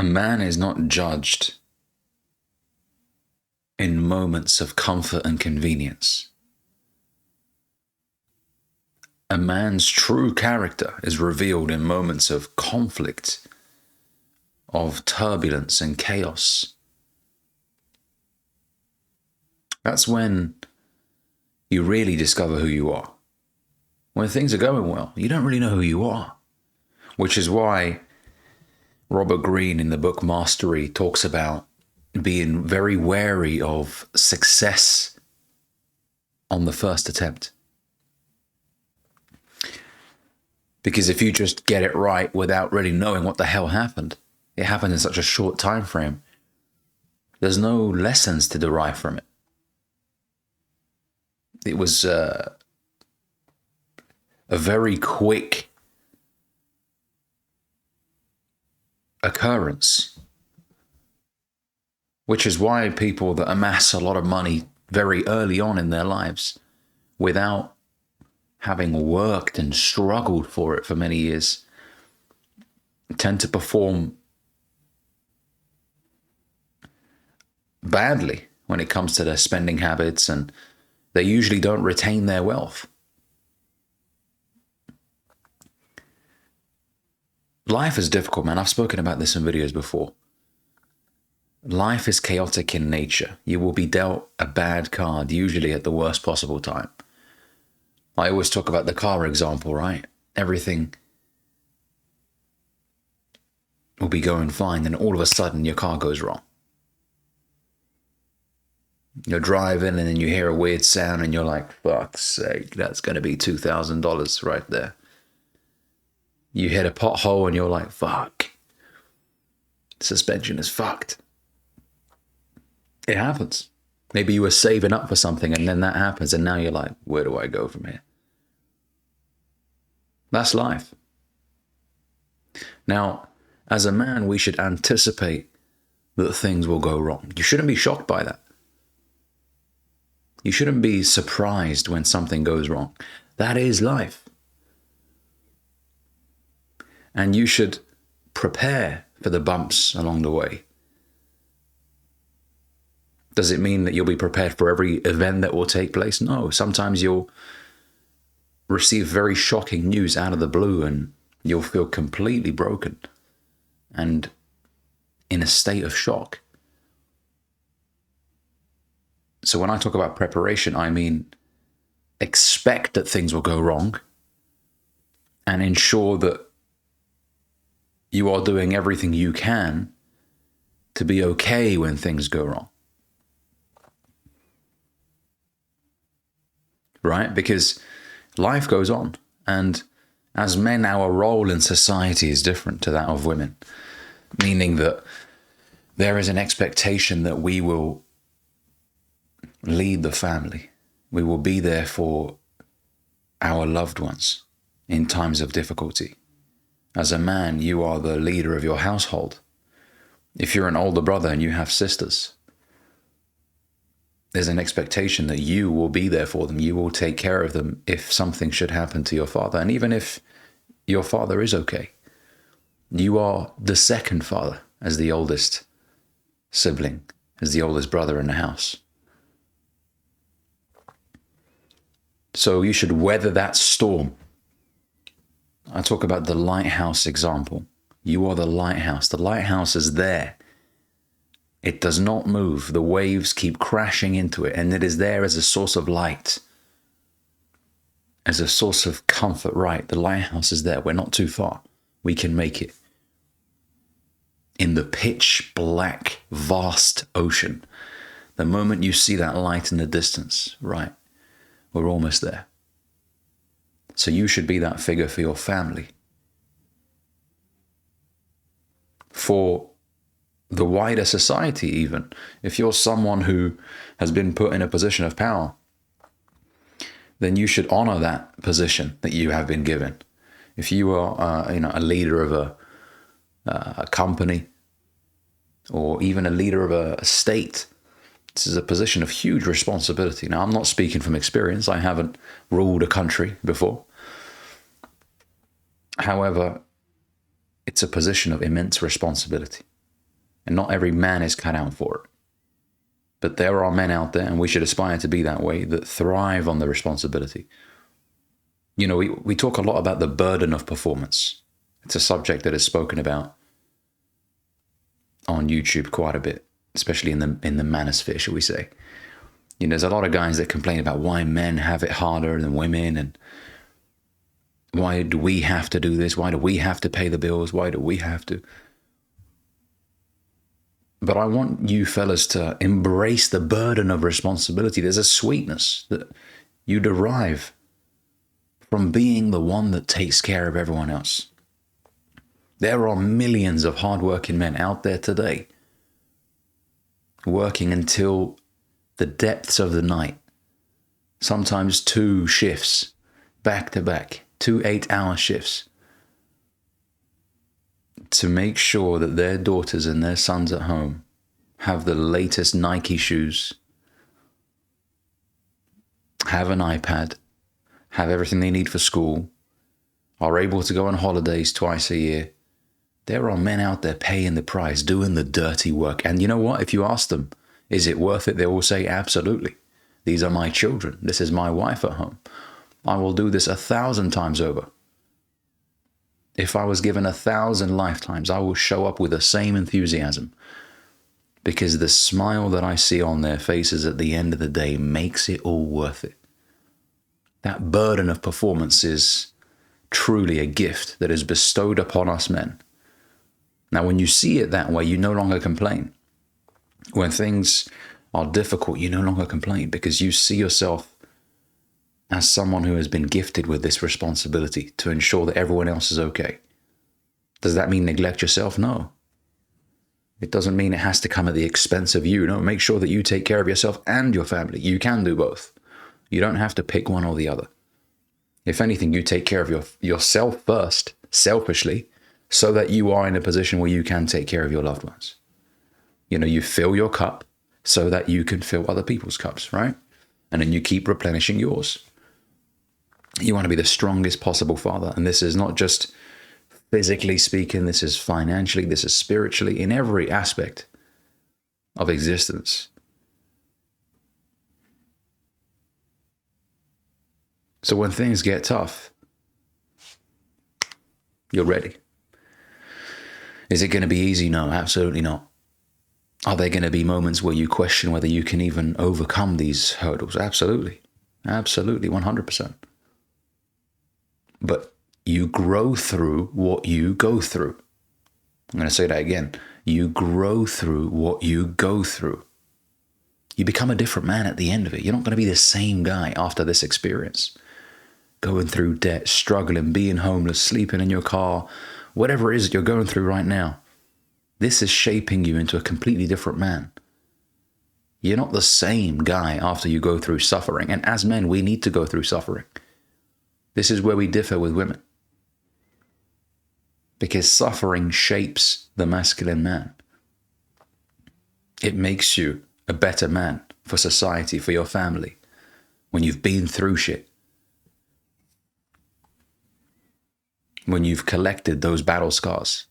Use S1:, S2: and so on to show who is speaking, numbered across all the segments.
S1: A man is not judged in moments of comfort and convenience. A man's true character is revealed in moments of conflict, of turbulence and chaos. That's when you really discover who you are. When things are going well, you don't really know who you are. Which is why Robert Greene in the book Mastery talks about being very wary of success on the first attempt. Because if you just get it right without really knowing what the hell happened, it happened in such a short time frame, there's no lessons to derive from it. It was a very quick occurrence, which is why people that amass a lot of money very early on in their lives, without having worked and struggled for it for many years, tend to perform badly when it comes to their spending habits, and they usually don't retain their wealth. Life is difficult, man. I've spoken about this in videos before. Life is chaotic in nature. You will be dealt a bad card, usually at the worst possible time. I always talk about the car example, right? Everything will be going fine, and all of a sudden your car goes wrong. You're driving and then you hear a weird sound and you're like, fuck's sake, that's going to be $2,000 right there. You hit a pothole and you're like, fuck, suspension is fucked. It happens. Maybe you were saving up for something and then that happens and now you're like, where do I go from here? That's life. Now, as a man, we should anticipate that things will go wrong. You shouldn't be shocked by that. You shouldn't be surprised when something goes wrong. That is life. And you should prepare for the bumps along the way. Does it mean that you'll be prepared for every event that will take place? No. Sometimes you'll receive very shocking news out of the blue and you'll feel completely broken and in a state of shock. So when I talk about preparation, I mean expect that things will go wrong and ensure that you are doing everything you can to be okay when things go wrong. Right? Because life goes on. And as men, our role in society is different to that of women. Meaning that there is an expectation that we will lead the family. We will be there for our loved ones in times of difficulty. As a man, you are the leader of your household. If you're an older brother and you have sisters, there's an expectation that you will be there for them. You will take care of them if something should happen to your father. And even if your father is okay, you are the second father as the oldest sibling, as the oldest brother in the house. So you should weather that storm. I talk about the lighthouse example. You are the lighthouse. The lighthouse is there. It does not move. The waves keep crashing into it, and it is there as a source of light, as a source of comfort, right? The lighthouse is there. We're not too far. We can make it. In the pitch black, vast ocean, the moment you see that light in the distance, right, we're almost there. So you should be that figure for your family. For the wider society even. If you're someone who has been put in a position of power, then you should honor that position that you have been given. If you are a leader of a company or even a leader of a state, this is a position of huge responsibility. Now, I'm not speaking from experience. I haven't ruled a country before. However, it's a position of immense responsibility. And not every man is cut out for it. But there are men out there, and we should aspire to be that way, that thrive on the responsibility. You know, we talk a lot about the burden of performance. It's a subject that is spoken about on YouTube quite a bit, especially in the manosphere, shall we say. You know, there's a lot of guys that complain about why men have it harder than women, and why do we have to do this? Why do we have to pay the bills? Why do we have to? But I want you fellas to embrace the burden of responsibility. There's a sweetness that you derive from being the one that takes care of everyone else. There are millions of hardworking men out there today working until the depths of the night, sometimes 2 shifts back to back, 2 8-hour shifts, to make sure that their daughters and their sons at home have the latest Nike shoes, have an iPad, have everything they need for school, are able to go on holidays twice a year. There are men out there paying the price, doing the dirty work. And you know what? If you ask them, is it worth it? They will say, absolutely. These are my children. This is my wife at home. I will do this 1,000 times over. If I was given 1,000 lifetimes, I will show up with the same enthusiasm, because the smile that I see on their faces at the end of the day makes it all worth it. That burden of performance is truly a gift that is bestowed upon us men. Now, when you see it that way, you no longer complain. When things are difficult, you no longer complain, because you see yourself as someone who has been gifted with this responsibility to ensure that everyone else is okay. Does that mean neglect yourself? No. It doesn't mean it has to come at the expense of you. No, make sure that you take care of yourself and your family. You can do both. You don't have to pick one or the other. If anything, you take care of yourself first, selfishly, so that you are in a position where you can take care of your loved ones. You know, you fill your cup so that you can fill other people's cups, right? And then you keep replenishing yours. You want to be the strongest possible father. And this is not just physically speaking, this is financially, this is spiritually, in every aspect of existence. So when things get tough, you're ready. Is it going to be easy? No, absolutely not. Are there going to be moments where you question whether you can even overcome these hurdles? Absolutely. Absolutely, 100%. But you grow through what you go through. I'm going to say that again. You grow through what you go through. You become a different man at the end of it. You're not going to be the same guy after this experience. Going through debt, struggling, being homeless, sleeping in your car, whatever it is that you're going through right now. This is shaping you into a completely different man. You're not the same guy after you go through suffering. And as men, we need to go through suffering. This is where we differ with women. Because suffering shapes the masculine man. It makes you a better man for society, for your family, when you've been through shit. When you've collected those battle scars.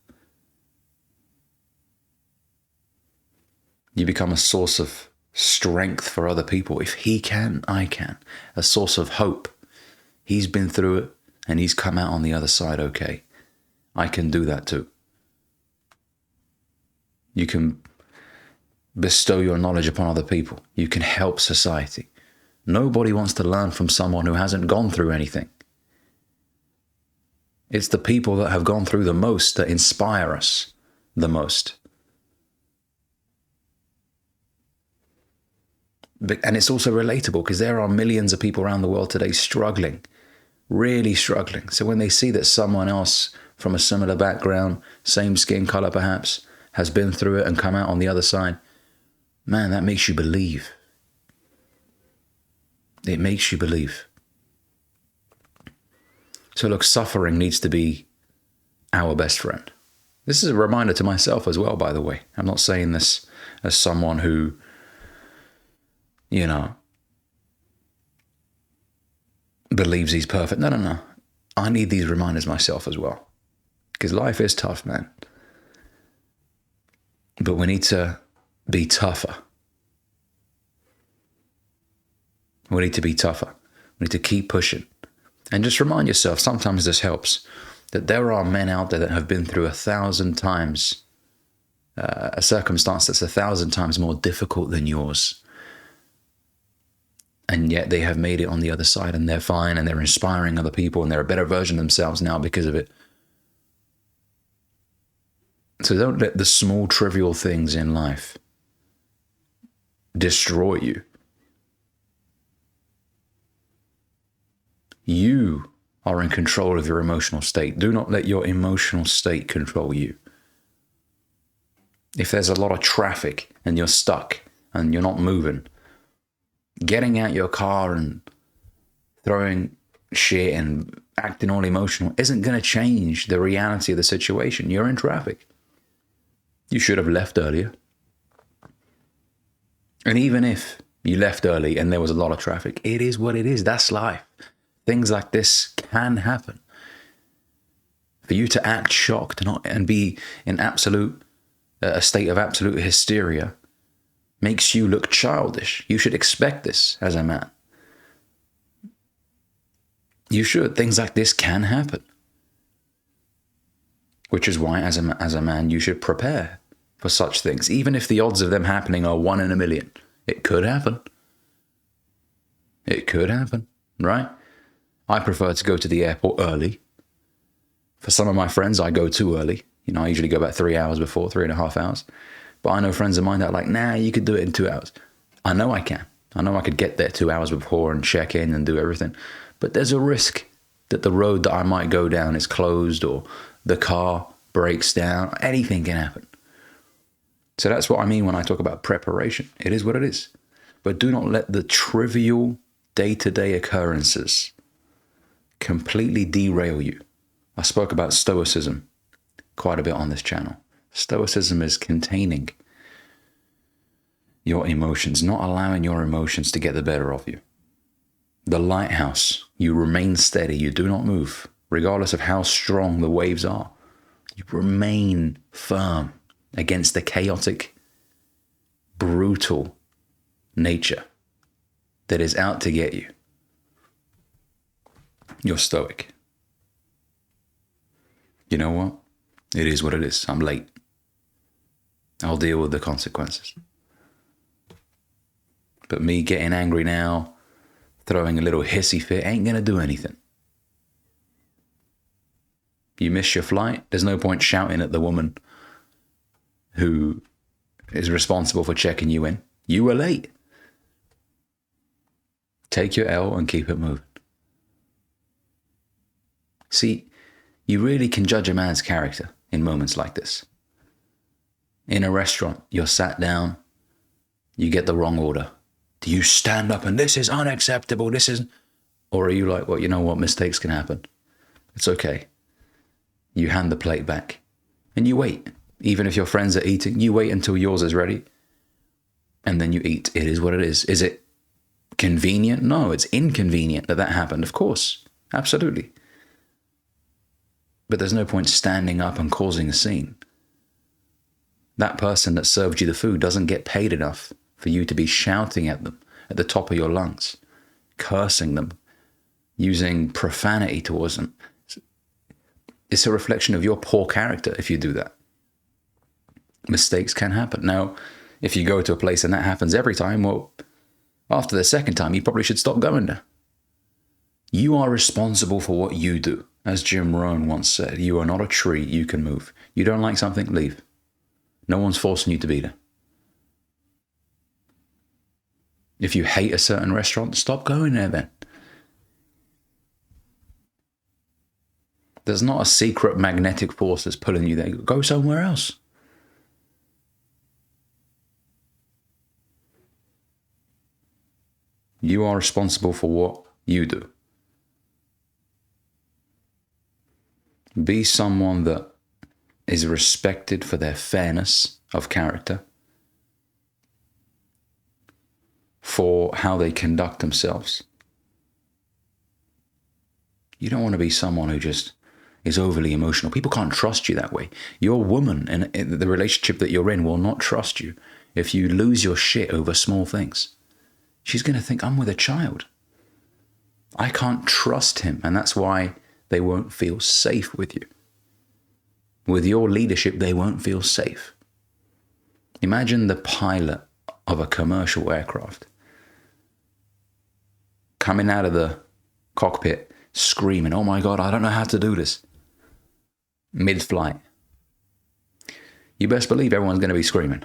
S1: You become a source of strength for other people. If he can, I can. A source of hope. He's been through it and he's come out on the other side okay. I can do that too. You can bestow your knowledge upon other people. You can help society. Nobody wants to learn from someone who hasn't gone through anything. It's the people that have gone through the most that inspire us the most. And it's also relatable because there are millions of people around the world today struggling, really struggling. So when they see that someone else from a similar background, same skin color perhaps, has been through it and come out on the other side, man, that makes you believe. It makes you believe. So look, suffering needs to be our best friend. This is a reminder to myself as well, by the way. I'm not saying this as someone who, you know, believes he's perfect. No. I need these reminders myself as well. Because life is tough, man. But we need to be tougher. We need to be tougher. We need to keep pushing. And just remind yourself, sometimes this helps, that there are men out there that have been through 1,000 times a circumstance that's 1,000 times more difficult than yours. And yet they have made it on the other side, and they're fine, and they're inspiring other people, and they're a better version of themselves now because of it. So don't let the small trivial things in life destroy you. You are in control of your emotional state. Do not let your emotional state control you. If there's a lot of traffic and you're stuck and you're not moving, getting out your car and throwing shit and acting all emotional isn't going to change the reality of the situation. You're in traffic. You should have left earlier. And even if you left early and there was a lot of traffic, it is what it is. That's life. Things like this can happen. For you to act shocked and be in a state of absolute hysteria makes you look childish. You should expect this as a man. You should. Things like this can happen. Which is why, as a man, you should prepare for such things. Even if the odds of them happening are 1 in a million. It could happen. It could happen, right? I prefer to go to the airport early. For some of my friends, I go too early. I usually go about 3 hours before, 3.5 hours. But I know friends of mine that are like, nah, you could do it in 2 hours. I know I can. I know I could get there 2 hours before and check in and do everything. But there's a risk that the road that I might go down is closed or the car breaks down. Anything can happen. So that's what I mean when I talk about preparation. It is what it is. But do not let the trivial day-to-day occurrences completely derail you. I spoke about Stoicism quite a bit on this channel. Stoicism is containing your emotions, not allowing your emotions to get the better of you. The lighthouse, you remain steady, you do not move, regardless of how strong the waves are. You remain firm against the chaotic, brutal nature that is out to get you. You're stoic. You know what? It is what it is. I'm late. I'll deal with the consequences. But me getting angry now, throwing a little hissy fit, ain't going to do anything. You miss your flight, there's no point shouting at the woman who is responsible for checking you in. You were late. Take your L and keep it moving. See, you really can judge a man's character in moments like this. In a restaurant, you're sat down, you get the wrong order. Do you stand up and this is unacceptable, or are you like, well, you know what, mistakes can happen. It's okay. You hand the plate back and you wait. Even if your friends are eating, you wait until yours is ready and then you eat. It is what it is. Is it convenient? No, it's inconvenient that happened, of course. Absolutely. But there's no point standing up and causing a scene. That person that served you the food doesn't get paid enough for you to be shouting at them at the top of your lungs, cursing them, using profanity towards them. It's a reflection of your poor character if you do that. Mistakes can happen. Now, if you go to a place and that happens every time, well, after the second time, you probably should stop going there. You are responsible for what you do. As Jim Rohn once said, you are not a tree, you can move. You don't like something, leave. No one's forcing you to be there. If you hate a certain restaurant, stop going there then. There's not a secret magnetic force that's pulling you there. Go somewhere else. You are responsible for what you do. Be someone that is respected for their fairness of character, for how they conduct themselves. You don't want to be someone who just is overly emotional. People can't trust you that way. Your woman in the relationship that you're in will not trust you if you lose your shit over small things. She's going to think, I'm with a child. I can't trust him. And that's why they won't feel safe with you. With your leadership, they won't feel safe. Imagine the pilot of a commercial aircraft coming out of the cockpit screaming, oh my God, I don't know how to do this. Mid-flight. You best believe everyone's going to be screaming.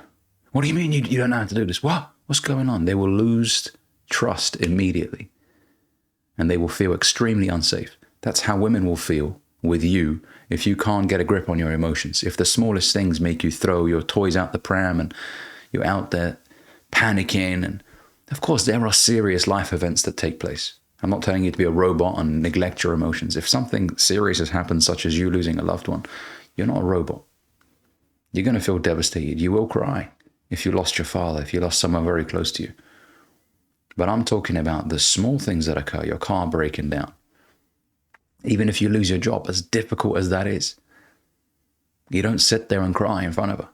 S1: What do you mean you don't know how to do this? What? What's going on? They will lose trust immediately. And they will feel extremely unsafe. That's how women will feel with you if you can't get a grip on your emotions. If the smallest things make you throw your toys out the pram and you're out there panicking. And of course, there are serious life events that take place. I'm not telling you to be a robot and neglect your emotions. If something serious has happened, such as you losing a loved one, you're not a robot. You're going to feel devastated. You will cry if you lost your father, if you lost someone very close to you. But I'm talking about the small things that occur, your car breaking down. Even if you lose your job, as difficult as that is, you don't sit there and cry in front of her.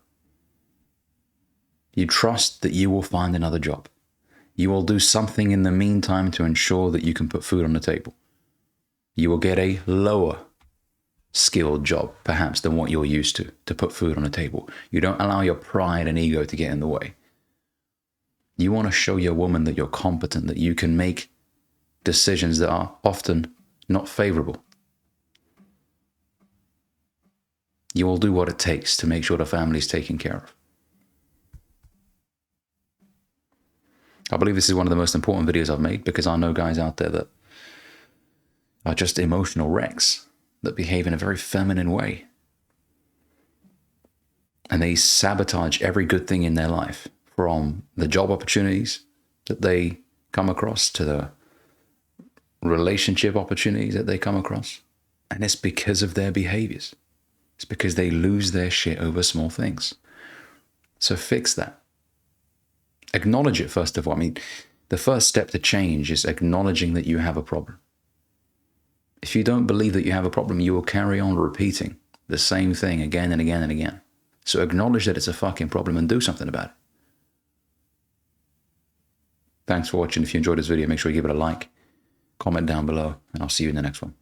S1: You trust that you will find another job. You will do something in the meantime to ensure that you can put food on the table. You will get a lower skilled job, perhaps, than what you're used to put food on the table. You don't allow your pride and ego to get in the way. You want to show your woman that you're competent, that you can make decisions that are often not favorable. You will do what it takes to make sure the family is taken care of. I believe this is one of the most important videos I've made because I know guys out there that are just emotional wrecks that behave in a very feminine way. And they sabotage every good thing in their life, from the job opportunities that they come across to the relationship opportunities that they come across. And it's because of their behaviors. It's because they lose their shit over small things. So fix that. Acknowledge it, first of all. I mean, the first step to change is acknowledging that you have a problem. If you don't believe that you have a problem, you will carry on repeating the same thing again and again and again. So acknowledge that it's a fucking problem and do something about it. Thanks for watching. If you enjoyed this video, make sure you give it a like, comment down below, and I'll see you in the next one.